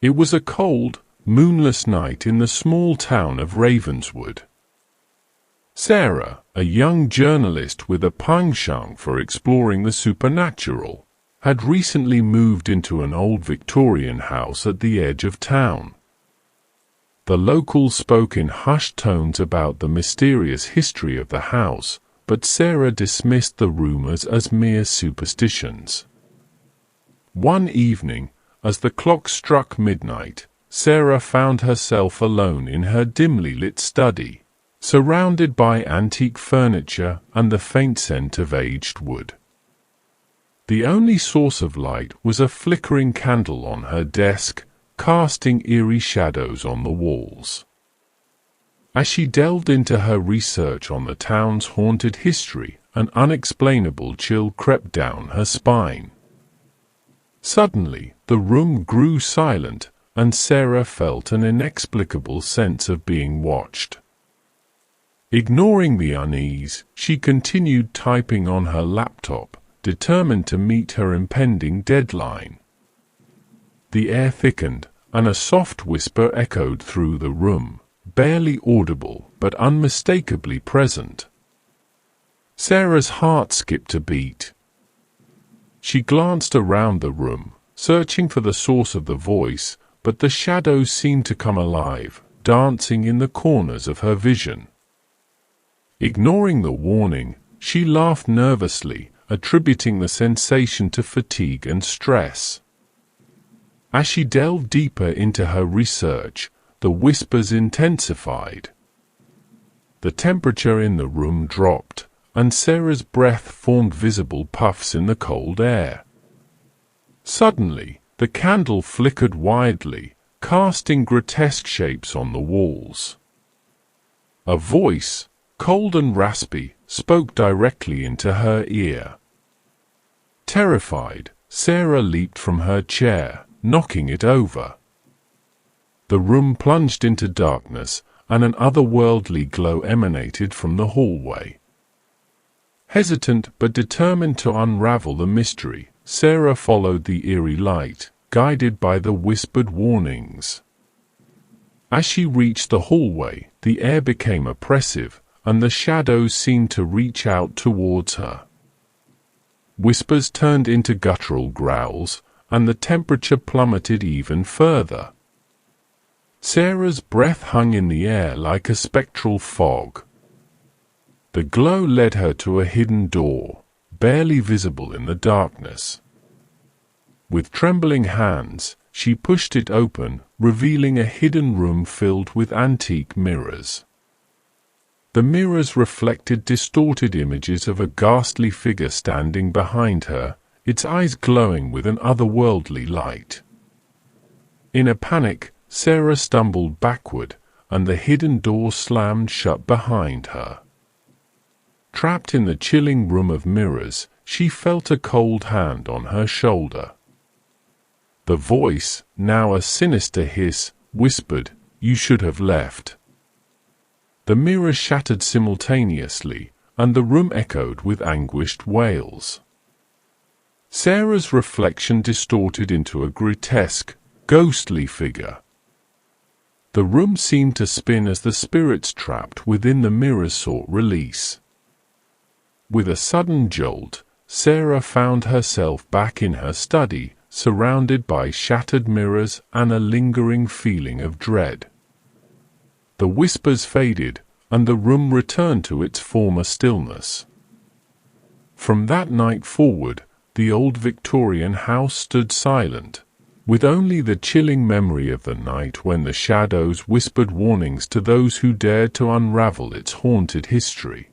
It was a cold, moonless night in the small town of Ravenswood. Sarah, a young journalist with a penchant for exploring the supernatural, had recently moved into an old Victorian house at the edge of town. The locals spoke in hushed tones about the mysterious history of the house, but Sarah dismissed the rumors as mere superstitions. One evening, as the clock struck midnight, Sarah found herself alone in her dimly lit study, surrounded by antique furniture and the faint scent of aged wood. The only source of light was a flickering candle on her desk, casting eerie shadows on the walls. As she delved into her research on the town's haunted history, an unexplainable chill crept down her spine. Suddenly, the room grew silent, and Sarah felt an inexplicable sense of being watched. Ignoring the unease, she continued typing on her laptop, determined to meet her impending deadline. The air thickened, and a soft whisper echoed through the room, barely audible but unmistakably present. Sarah's heart skipped a beat. She glanced around the room, searching for the source of the voice, but the shadows seemed to come alive, dancing in the corners of her vision. Ignoring the warning, she laughed nervously, attributing the sensation to fatigue and stress. As she delved deeper into her research, the whispers intensified. The temperature in the room dropped, and Sarah's breath formed visible puffs in the cold air. Suddenly, the candle flickered wildly, casting grotesque shapes on the walls. A voice, cold and raspy, spoke directly into her ear. Terrified, Sarah leaped from her chair, knocking it over. The room plunged into darkness, and an otherworldly glow emanated from the hallway. Hesitant but determined to unravel the mystery, Sarah followed the eerie light, guided by the whispered warnings. As she reached the hallway, the air became oppressive, and the shadows seemed to reach out towards her. Whispers turned into guttural growls, and the temperature plummeted even further. Sarah's breath hung in the air like a spectral fog. The glow led her to a hidden door, barely visible in the darkness. With trembling hands, she pushed it open, revealing a hidden room filled with antique mirrors. The mirrors reflected distorted images of a ghastly figure standing behind her, its eyes glowing with an otherworldly light. In a panic, Sarah stumbled backward, and the hidden door slammed shut behind her. Trapped in the chilling room of mirrors, she felt a cold hand on her shoulder. The voice, now a sinister hiss, whispered, "You should have left." The mirrors shattered simultaneously, and the room echoed with anguished wails. Sarah's reflection distorted into a grotesque, ghostly figure. The room seemed to spin as the spirits trapped within the mirrors sought release. With a sudden jolt, Sarah found herself back in her study, surrounded by shattered mirrors and a lingering feeling of dread. The whispers faded, and the room returned to its former stillness. From that night forward, the old Victorian house stood silent, with only the chilling memory of the night when the shadows whispered warnings to those who dared to unravel its haunted history.